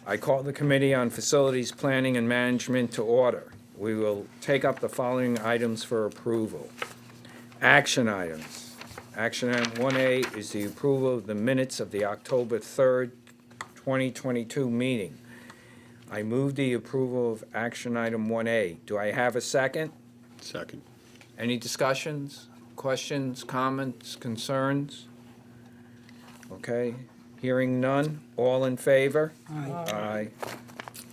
I call the Committee on Facilities Planning and Management to order. We will take up the following items for approval. Action items. Action item 1A is the approval of the minutes of the October 3rd, 2022 meeting. I move the approval of action item 1A. Do I have a second? Second. Any discussions, questions, comments, concerns? Okay, hearing none. All in favor? Aye.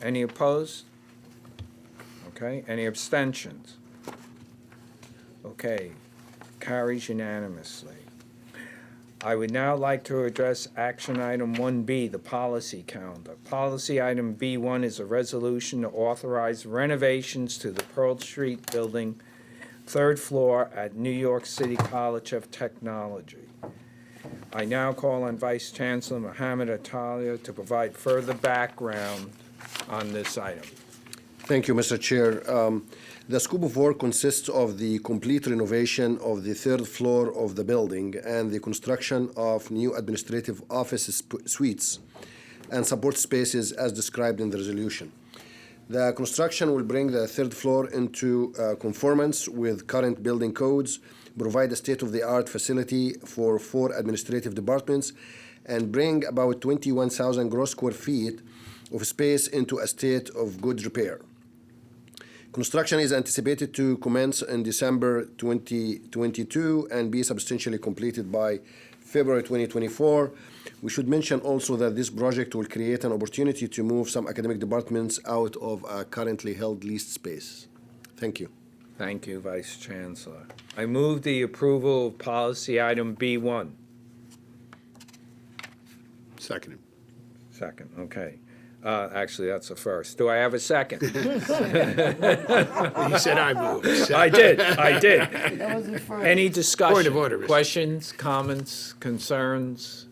Any opposed? Okay, any abstentions? Okay, carries unanimously. I would now like to address action item 1B, the policy calendar. Policy item B1 is a resolution to authorize renovations to the Pearl Street Building, third floor at New York City College of Technology. I now call on Vice Chancellor Mohammed Atalia to provide further background on this item. Thank you, Mr. Chair. The scope of work consists of the complete renovation of the third floor of the building and the construction of new administrative office suites and support spaces as described in the resolution. The construction will bring the third floor into conformance with current building codes, provide a state-of-the-art facility for 4 administrative departments, and bring about 21,000 gross square feet of space into a state of good repair. Construction is anticipated to commence in December 2022 and be substantially completed by February 2024. We should mention also that this project will create an opportunity to move some academic departments out of a currently held leased space. Thank you. Thank you, Vice Chancellor. I move the approval of policy item B1. Seconded. Second, okay. Actually, that's a first. Do I have a second? You said I moved. I did. That was the first. Any discussion? Point of order, Mr. Questions, comments, concerns?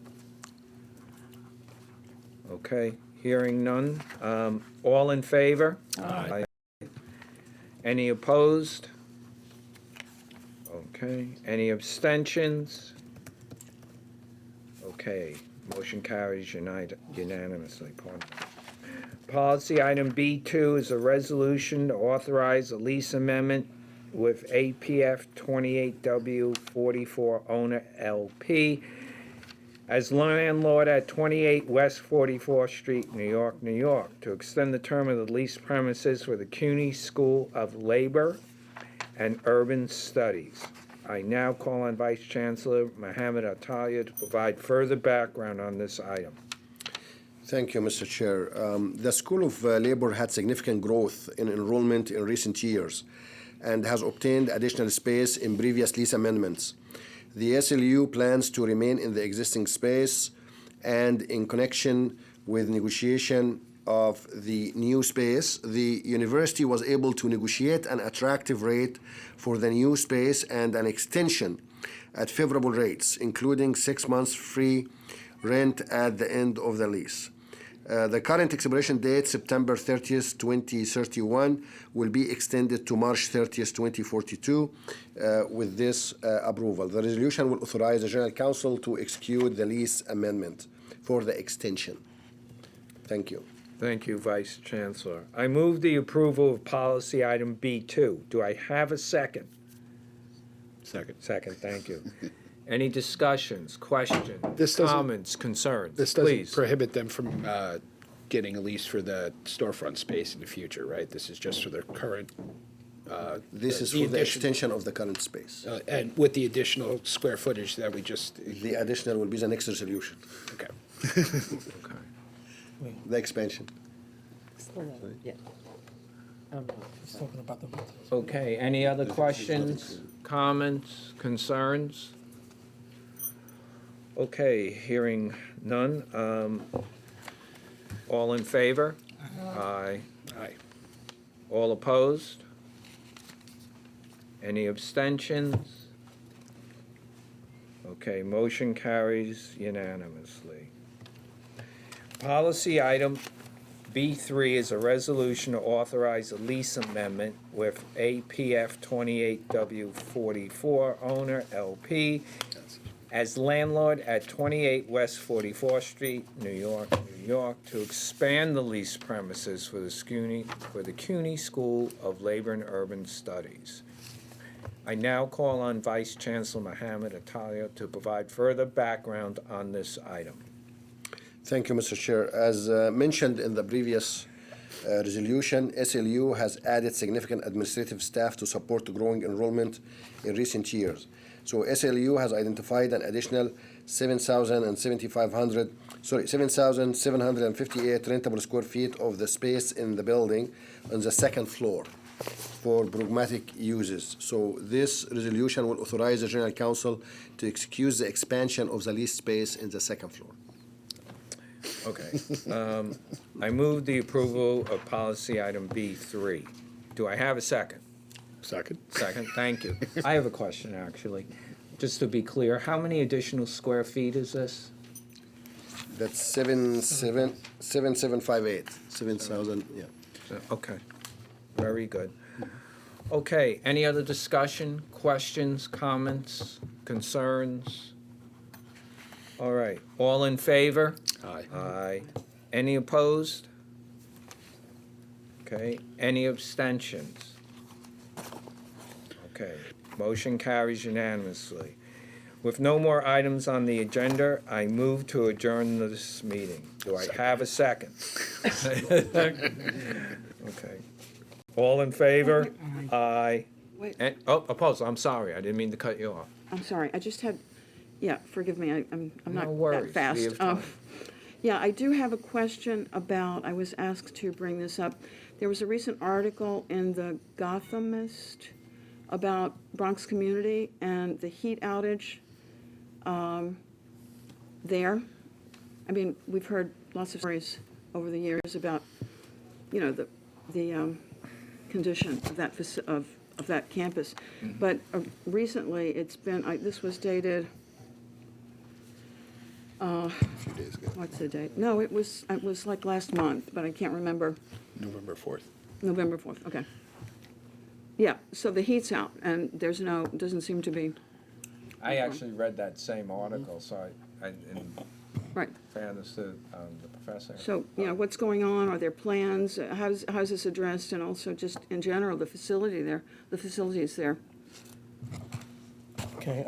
Okay, hearing none. All in favor? Aye. Any opposed? Okay, any abstentions? Okay, motion carries unanimously. Pardon me. Policy item B2 is a resolution to authorize a lease amendment with APF 28W44 owner LP as landlord at 28 West 44th Street, New York, New York, to extend the term of the leased premises for the CUNY School of Labor and Urban Studies. I now call on Vice Chancellor Mohammed Atalia to provide further background on this item. Thank you, Mr. Chair. The School of Labor had significant growth in enrollment in recent years and has obtained additional space in previous lease amendments. The SLU plans to remain in the existing space, and in connection with negotiation of the new space, the university was able to negotiate an attractive rate for the new space and an extension at favorable rates, including 6 months free rent at the end of the lease. The current expiration date, September 30th, 2031, will be extended to March 30th, 2042 with this approval. The resolution will authorize the General Counsel to execute the lease amendment for the extension. Thank you. Thank you, Vice Chancellor. I move the approval of policy item B2. Do I have a second? Second. Second, thank you. Any discussions, questions, This doesn't- comments, concerns? This doesn't Please. prohibit them from getting a lease for the storefront space in the future, right? This is just for their current, This is The for the addition- extension of the current space. and with the additional square footage that we just, The additional will be the next resolution, okay. Okay. the expansion. Yeah. He's talking about the. Okay, any other questions, comments, concerns? Okay, hearing none. All in favor? Aye. Aye. All opposed? Any abstentions? Okay, motion carries unanimously. Policy item B3 is a resolution to authorize a lease amendment with APF 28W44 owner LP as landlord at 28 West 44th Street, New York, New York, to expand the leased premises for the CUNY School of Labor and Urban Studies. I now call on Vice Chancellor Mohammed Atalia to provide further background on this item. Thank you, Mr. Chair. As mentioned in the previous resolution, SLU has added significant administrative staff to support the growing enrollment in recent years. So SLU has identified an additional 7,758 rentable square feet of the space in the building on the second floor for pragmatic uses. So this resolution will authorize the General Counsel to excuse the expansion of the leased space in the second floor. Okay. I move the approval of policy item B3. Do I have a second? Second? Second, thank you. I have a question, actually. Just to be clear, how many additional square feet is this? That's 7,758, 7,000, yeah. Okay, very good. Okay, any other discussion, questions, comments, concerns? All right, all in favor? Aye. Aye. Any opposed? Okay, any abstentions? Okay, motion carries unanimously. With no more items on the agenda, I move to adjourn this meeting. Do I have a second? Okay. All in favor? Aye. Wait, Oh, opposed, I'm sorry, I didn't mean to cut you off. I'm sorry, I just had, yeah, forgive me, I'm No not worries, that we fast. have time. Yeah, I do have a question about, I was asked to bring this up. There was a recent article in the Gothamist about Bronx community and the heat outage there. I mean, we've heard lots of stories over the years about, you know, the condition of that of that campus. But recently, it's been, this was dated, A few days ago. what's the date? No, it was like last month, but I can't remember. November 4th. November 4th, okay. Yeah, so the heat's out, and there's doesn't seem to be, I actually read that same article, so in right. fairness to the professor. So, you know, what's going on? Are there plans? How's this addressed? And also just in general, the facility is there. Okay,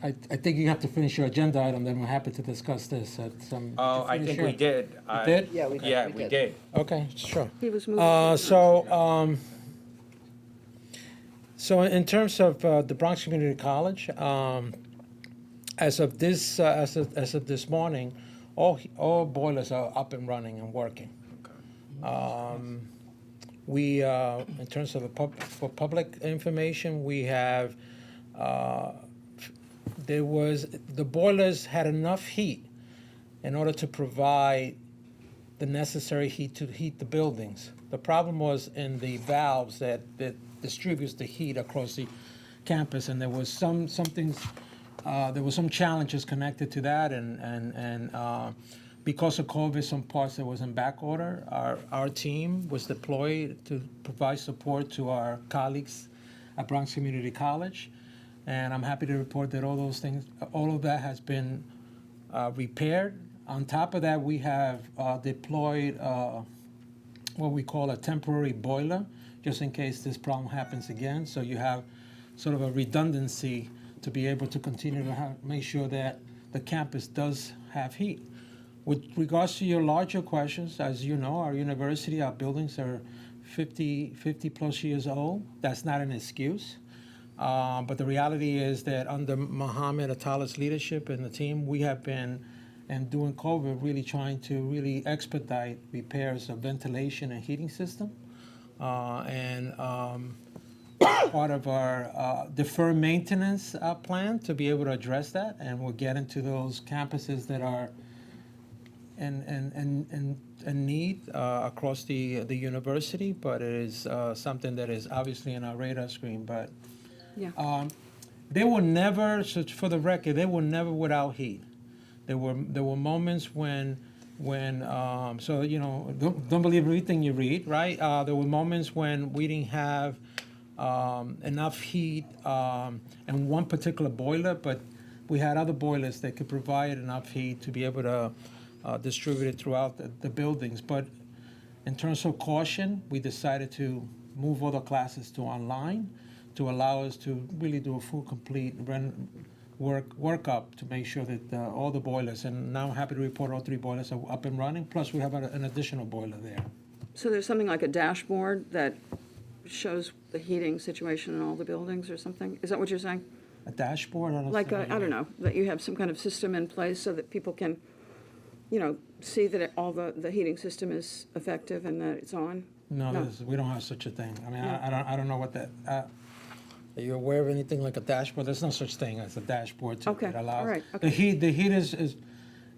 I think you have to finish your agenda item, then we're happy to discuss this at some. Oh, I think we did. I- did? Yeah, we did. Yeah, we we did. did. Okay, sure. He was moving. So in terms of the Bronx Community College, as of this morning, all boilers are up and running and working. We, in terms of for public information, we have, the boilers had enough heat in order to provide the necessary heat to heat the buildings. The problem was in the valves that distributes the heat across the campus, and there was some challenges connected to that, and because of COVID, some parts that was in back order. Our team was deployed to provide support to our colleagues at Bronx Community College, and I'm happy to report that all of that has been repaired. On top of that, we have deployed what we call a temporary boiler, just in case this problem happens again. So you have sort of a redundancy to be able to continue to make sure that the campus does have heat. With regards to your larger questions, as you know, our university, our buildings are 50 plus years old. That's not an excuse. But the reality is that under Mohammed Atala's leadership and the team, we have been, and during COVID, really trying to really expedite repairs of ventilation and heating system. Part of our deferred maintenance plan to be able to address that, and we'll get into those campuses that are in need across the university, but it is something that is obviously in our radar screen. But Yeah. they were never, so for the record, they were never without heat. There were moments when so you know, don't believe everything you read, right? There were moments when we didn't have enough heat in one particular boiler, but we had other boilers that could provide enough heat to be able to distribute it throughout the buildings. But in terms of caution, we decided to move all the classes to online to allow us to really do a full, complete workup to make sure that all the boilers, and now I'm happy to report all 3 boilers are up and running, plus we have an additional boiler there. So there's something like a dashboard that shows the heating situation in all the buildings or something? Is that what you're saying? A dashboard? I don't Like, see what you I don't mean. know, that you have some kind of system in place so that people can, see that all the heating system is effective and that it's on? No, No. we don't have such a thing. I mean, No. I don't know what that, are you aware of anything like a dashboard? There's no such thing as a dashboard Okay, that allows. all right, The okay. heat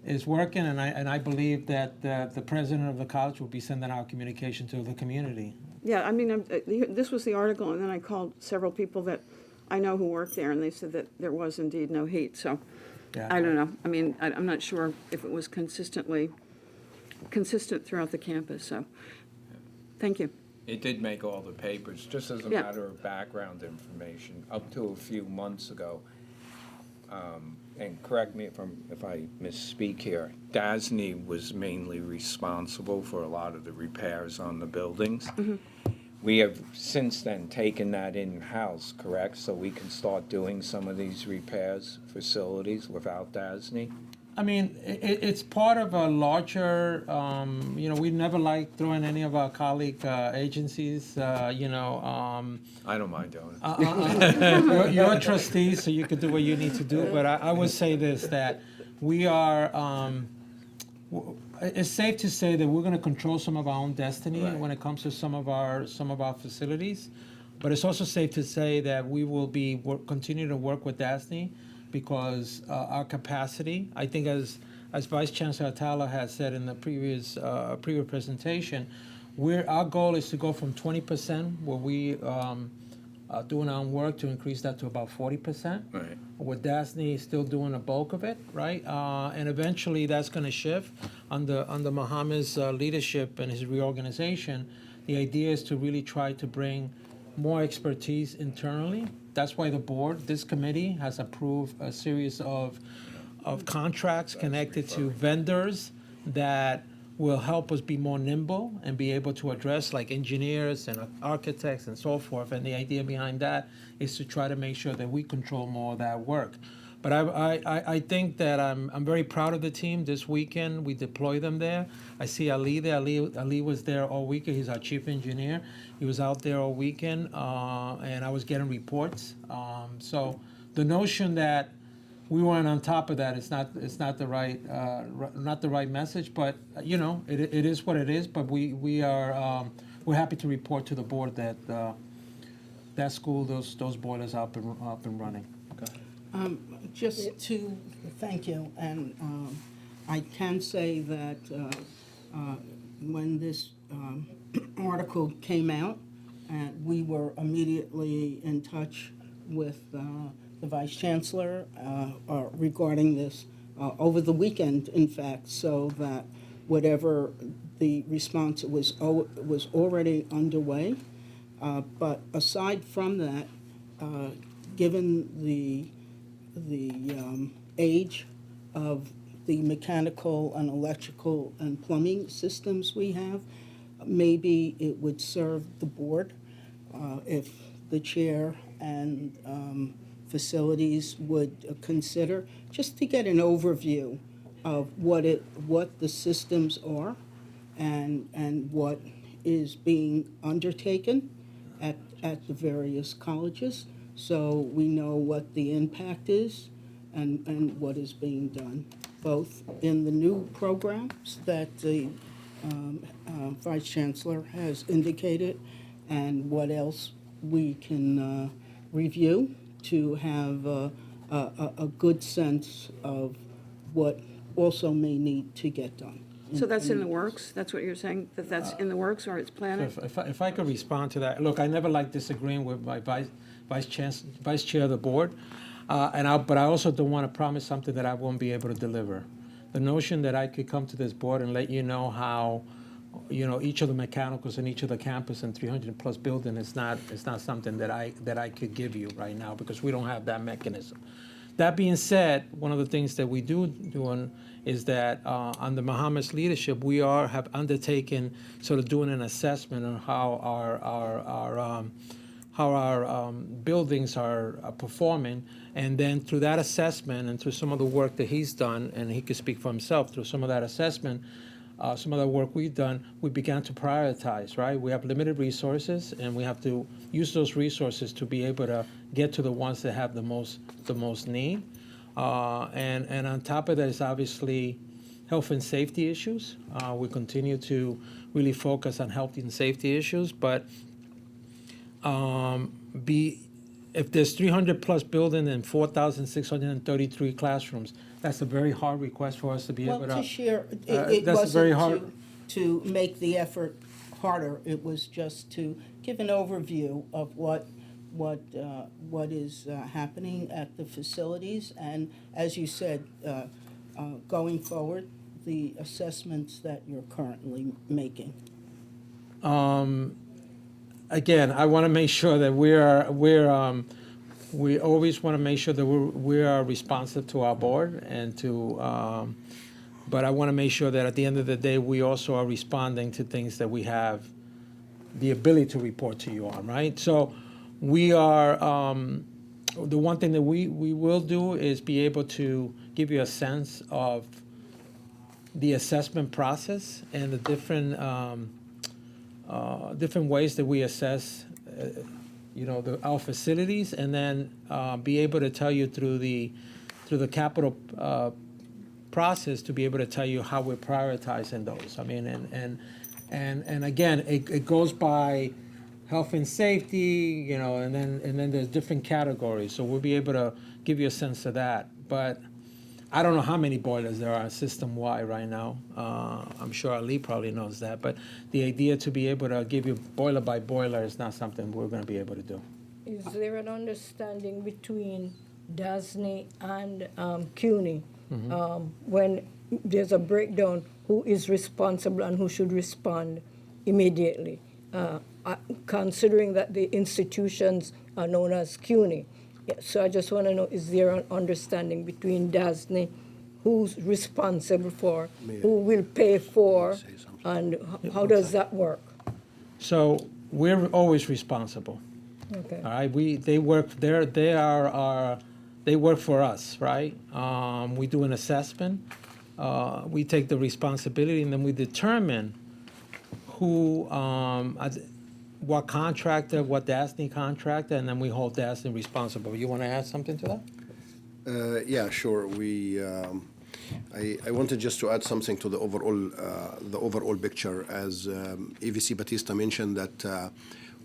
is working, and I believe that the president of the college will be sending out communication to the community. Yeah, I mean, this was the article, and then I called several people that I know who work there, and they said that there was indeed no heat, so Yeah. I don't know. I mean, I'm not sure if it was consistent throughout the campus, so, thank you. It did make all the papers, just as a Yeah. matter of background information, up to a few months ago. And correct me if I misspeak here, DASNY was mainly responsible for a lot of the repairs on the buildings. We have since then taken that in-house, correct? So we can start doing some of these repairs, facilities without DASNY? I mean, it's part of a larger, we never like throwing any of our colleague agencies, I don't mind doing it. You're a trustee, so you can do what you need to do, but I would say this, that we are, it's safe to say that we're gonna control some of our own destiny Right. when it comes to some of our facilities. But it's also safe to say that we will be, continue to work with DASNY because our capacity, I think as Vice Chancellor Atala has said in the previous presentation, our goal is to go from 20% where we doing our own work to increase that to about 40%. Right. With DASNY still doing the bulk of it, right? And eventually that's going to shift under Mohammed's leadership and his reorganization. The idea is to really try to bring more expertise internally. That's why the board, this committee, has approved a series of contracts connected to vendors that will help us be more nimble and be able to address like engineers and architects and so forth. And the idea behind that is to try to make sure that we control more of that work. But I think that I'm very proud of the team. This weekend, we deployed them there. I see Ali there. Ali was there all weekend. He's our chief engineer. He was out there all weekend, and I was getting reports. So the notion that we weren't on top of that, it's not the right message. But it is what it is. But we're happy to report to the board that that school, those boilers are up and running. Just to thank you, and I can say that when this article came out, we were immediately in touch with the Vice Chancellor regarding this over the weekend, in fact, so that whatever the response was already underway. But aside from that, given the age of the mechanical and electrical and plumbing systems we have, maybe it would serve the board if the chair and facilities would consider, just to get an overview of what the systems are and what is being undertaken at the various colleges, so we know what the impact is and what is being done, both in the new programs that the Vice Chancellor has indicated and what else we can review to have a good sense of what also may need to get done. So that's in the works? That's what you're saying, that that's in the works or it's planning? If I could respond to that, look, I never like disagreeing with my vice chair of the board, but I also don't want to promise something that I won't be able to deliver. The notion that I could come to this board and let you know how, each of the mechanicals in each of the campus and 300-plus building is not something that I could give you right now because we don't have that mechanism. That being said, one of the things that we doing is that under Muhammad's leadership, we have undertaken sort of doing an assessment on how our buildings are performing, and then through that assessment and through some of the work that he's done, and he could speak for himself, through some of that assessment, some of the work we've done, we began to prioritize, right? We have limited resources, and we have to use those resources to be able to get to the ones that have the most need. And on top of that is obviously health and safety issues. We continue to really focus on health and safety issues, but if there's 300 plus buildings and 4,633 classrooms, that's a very hard request for us to be able Well, to. to share, it That's very wasn't hard. to make the effort harder. It was just to give an overview of what is happening at the facilities. And as you said, going forward, the assessments that you're currently making. Again, I want to make sure that we always want to make sure that we are responsive to our board and to, but I want to make sure that at the end of the day, we also are responding to things that we have the ability to report to you on, right? So we are, the one thing that we will do is be able to give you a sense of the assessment process and the different ways that we assess, our facilities, and then be able to tell you through the capital process to be able to tell you how we're prioritizing those. I mean, and again, it goes by health and safety, and then there's different categories. So we'll be able to give you a sense of that. But I don't know how many boilers there are system-wide right now. I'm sure Ali probably knows that. But the idea to be able to give you boiler by boiler is not something we're going to be able to do. Is there an understanding between DASNY and CUNY when there's a breakdown, who is responsible and who should respond immediately? Considering that the institutions are known as CUNY. Yeah, so I just want to know, is there an understanding between DASNY, who's responsible for, who will pay for, and how does that work? So we're always responsible. Okay. All right, they work for us, right? We do an assessment, we take the responsibility, and then we determine who, what contractor, what DASNY contractor, and then we hold DASNY responsible. You want to add something to that? Yeah, sure. I wanted just to add something to the overall picture. As EVC Batista mentioned that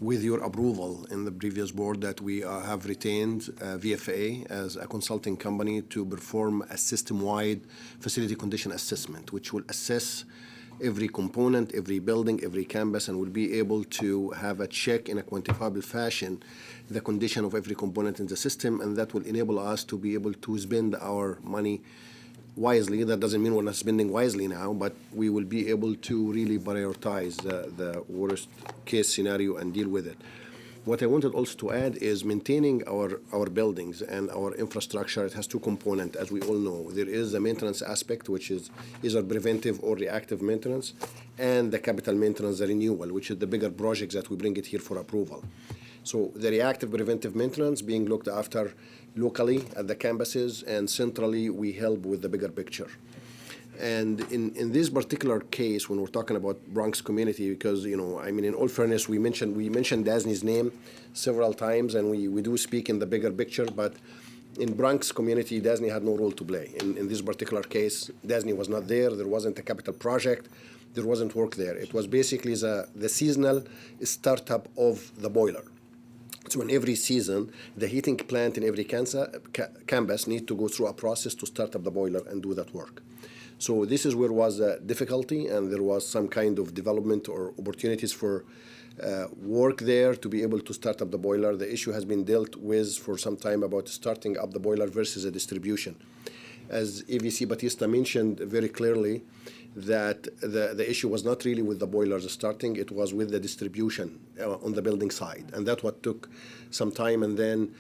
with your approval in the previous board that we have retained VFA as a consulting company to perform a system-wide facility condition assessment, which will assess every component, every building, every campus, and will be able to have a check in a quantifiable fashion the condition of every component in the system, and that will enable us to be able to spend our money wisely. That doesn't mean we're not spending wisely now, but we will be able to really prioritize the worst case scenario and deal with it. What I wanted also to add is maintaining our buildings and our infrastructure. It has two components, as we all know. There is the maintenance aspect, which is either preventive or reactive maintenance, and the capital maintenance, the renewal, which is the bigger projects that we bring it here for approval. So the reactive preventive maintenance being looked after locally at the campuses, and centrally we help with the bigger picture. And in this particular case, when we're talking about Bronx community, because, in all fairness, we mentioned DASNY's name several times, and we do speak in the bigger picture, but in Bronx community, DASNY had no role to play. In this particular case, DASNY was not there. There wasn't a capital project. There wasn't work there. It was basically the seasonal startup of the boiler. So in every season, the heating plant in every campus need to go through a process to start up the boiler and do that work. So this is where was a difficulty, and there was some kind of development or opportunities for work there to be able to start up the boiler. The issue has been dealt with for some time about starting up the boiler versus a distribution. as EVC Batista mentioned very clearly, that the issue was not really with the boilers starting, it was with the distribution on the building side. And that's what took some time. And then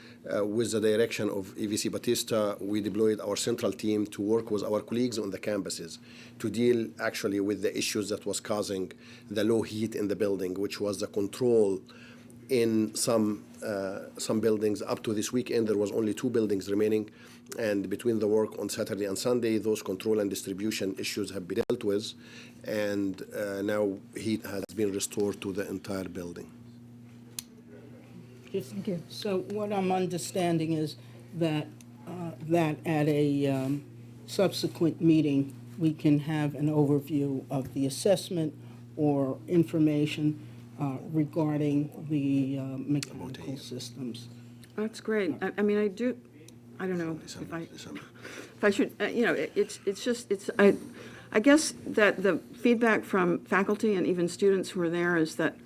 with the direction of EVC Batista, we deployed our central team to work with our colleagues on the campuses to deal actually with the issues that was causing the low heat in the building, which was the control in some buildings. Up to this weekend, there was only 2 buildings remaining, and between the work on Saturday and Sunday, those control and distribution issues have been dealt with, and now heat has been restored to the entire building. Thank you. So what I'm understanding is that, that at a subsequent meeting, we can have an overview of the assessment or information regarding the mechanical systems. That's great. I mean, I don't know if I should, I guess that the feedback from faculty and even students who are there is that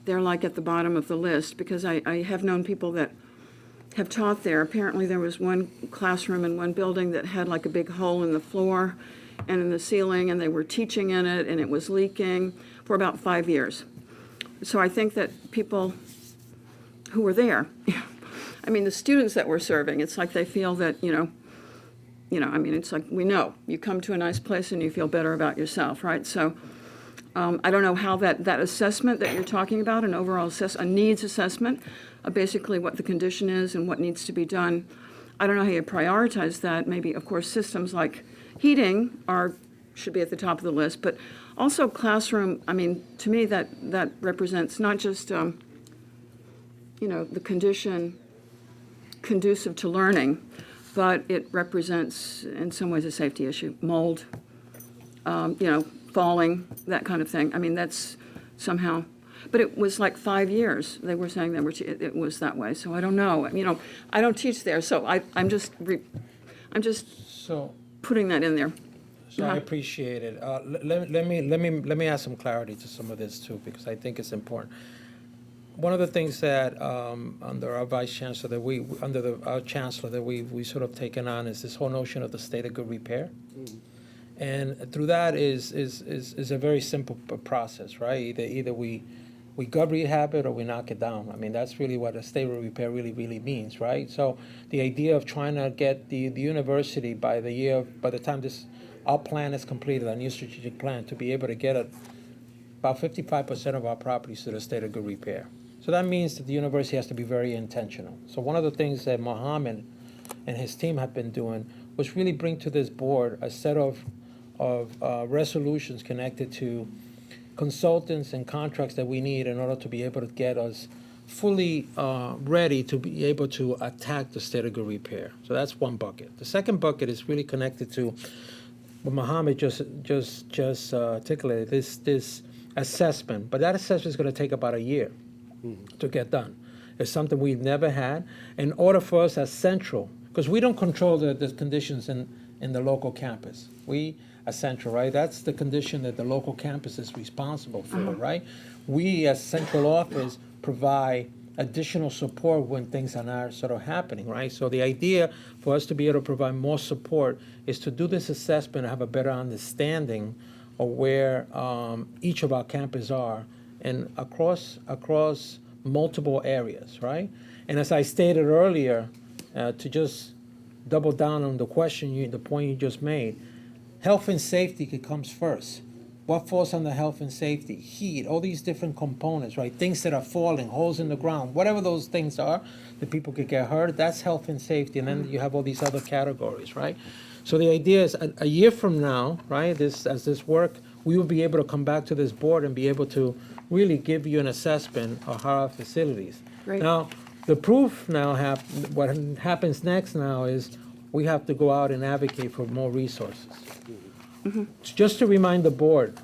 they're like at the bottom of the list, because I have known people that have taught there. Apparently, there was one classroom in one building that had like a big hole in the floor and in the ceiling, and they were teaching in it, and it was leaking for about 5 years. So I think that people who were there, I mean, the students that we're serving, it's like they feel that, I mean, it's like, we know, you come to a nice place and you feel better about yourself, right? So I don't know how that assessment that you're talking about, an overall a needs assessment of basically what the condition is and what needs to be done, I don't know how you prioritize that. Maybe, of course, systems like heating should be at the top of the list, but also classroom, I mean, to me, that represents not just, the condition conducive to learning, but it represents, in some ways, a safety issue. Mold, falling, that kind of thing. I mean, that's somehow, but it was like 5 years. They were saying it was that way. So I don't know. I don't teach there, so I'm just So, putting that in there. so I appreciate it. Let me add some clarity to some of this too, because I think it's important. One of the things that under our vice chancellor our chancellor that we sort of taken on is this whole notion of the state of good repair. And through that is a very simple process, right? Either we gut rehab it or we knock it down. I mean, that's really what a state of repair really means, right? So the idea of trying to get the university by the time our plan is completed, our new strategic plan, to be able to get about 55% of our properties to the state of good repair. So that means that the university has to be very intentional. So one of the things that Mohammed and his team have been doing was really bring to this board a set of resolutions connected to consultants and contracts that we need in order to be able to get us fully ready to be able to attack the state of good repair. So that's one bucket. The second bucket is really connected to what Mohammed just articulated, this assessment. But that assessment is going to take about a year to get done. It's something we've never had. In order for us as central, because we don't control the conditions in the local campus. We as central, right? That's the condition that the local campus is responsible for, right? We as central office provide additional support when things are not sort of happening, right? So the idea for us to be able to provide more support is to do this assessment and have a better understanding of where each of our campuses are and across multiple areas, right? And as I stated earlier, to just double down on the point you just made, health and safety comes first. What falls under health and safety? Heat, all these different components, right? Things that are falling, holes in the ground, whatever those things are that people could get hurt, that's health and safety. And then you have all these other categories, right? So the idea is a year from now, right, as this work, we will be able to come back to this board and be able to really give you an assessment of how our facilities. Great. Now, the proof now, what happens next now is we have to go out and advocate for more resources. Just to remind the board,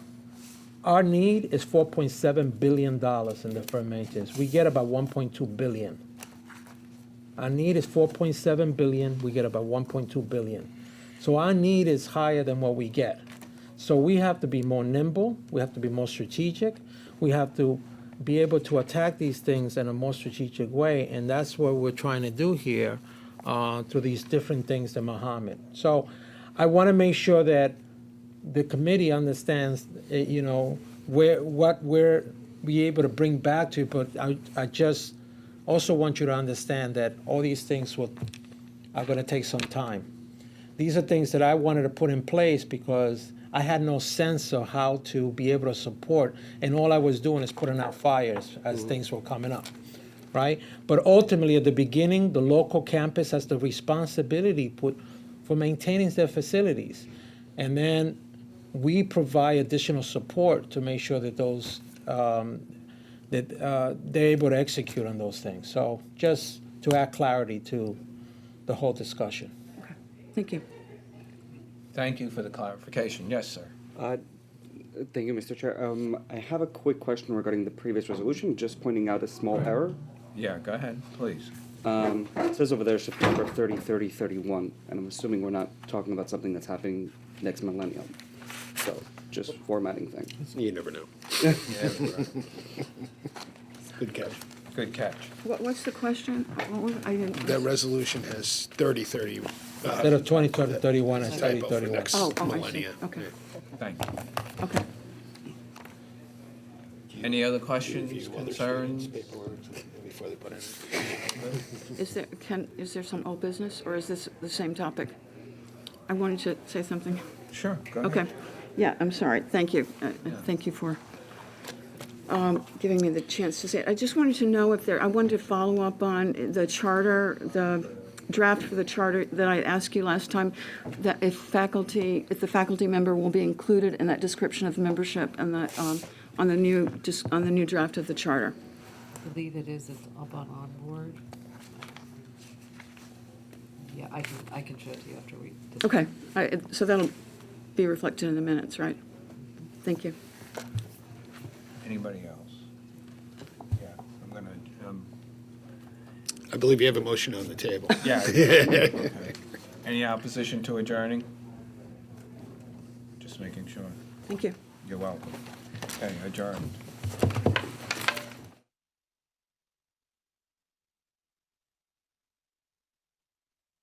our need is $4.7 billion in deferred maintenance. We get about $1.2 billion. Our need is $4.7 billion. We get about $1.2 billion. So our need is higher than what we get. So we have to be more nimble. We have to be more strategic. We have to be able to attack these things in a more strategic way, and that's what we're trying to do here through these different things that Mohammed. So I want to make sure that the committee understands, what we're be able to bring back to you, but I just also want you to understand that all these things are going to take some time. These are things that I wanted to put in place because I had no sense of how to be able to support, and all I was doing is putting out fires as things were coming up, right? But ultimately, at the beginning, the local campus has the responsibility for maintaining their facilities. And then we provide additional support to make sure that they're able to execute on those things. So just to add clarity to the whole discussion. Okay, thank you. Thank you for the clarification. Yes, sir. Thank you, Mr. Chair. I have a quick question regarding the previous resolution, just pointing out a small error. Yeah, go ahead, please. It says over there September 30, 30, 31, and I'm assuming we're not talking about something that's happening next millennium. So, just formatting thing. You never know. Yeah, Good catch. good catch. What's the question? What was, I didn't. That resolution has 30, 30. Instead of 20, 31, it's 30, Typo for 31. next Oh, I see. millennia. Okay, Thank you. okay. Any other questions, Review other concerns? students' paperwork before they put in. Is there some old business, or is this the same topic? I wanted to say something. Sure, go ahead. Okay, yeah, I'm sorry, thank you. Thank you for giving me the chance to say it. I just wanted to know I wanted to follow up on the charter, the draft for the charter that I asked you last time, that if the faculty member will be included in that description of membership and that, on the new draft of the charter. I believe it's up on board. Yeah, I can show it to you after we. Okay, so that'll be reflected in the minutes, right? Thank you. Anybody else? Yeah, I'm gonna, I believe you have a motion on the table. yeah. Okay. Any opposition to adjourning? Just making sure. Thank you. You're welcome. Okay, adjourned.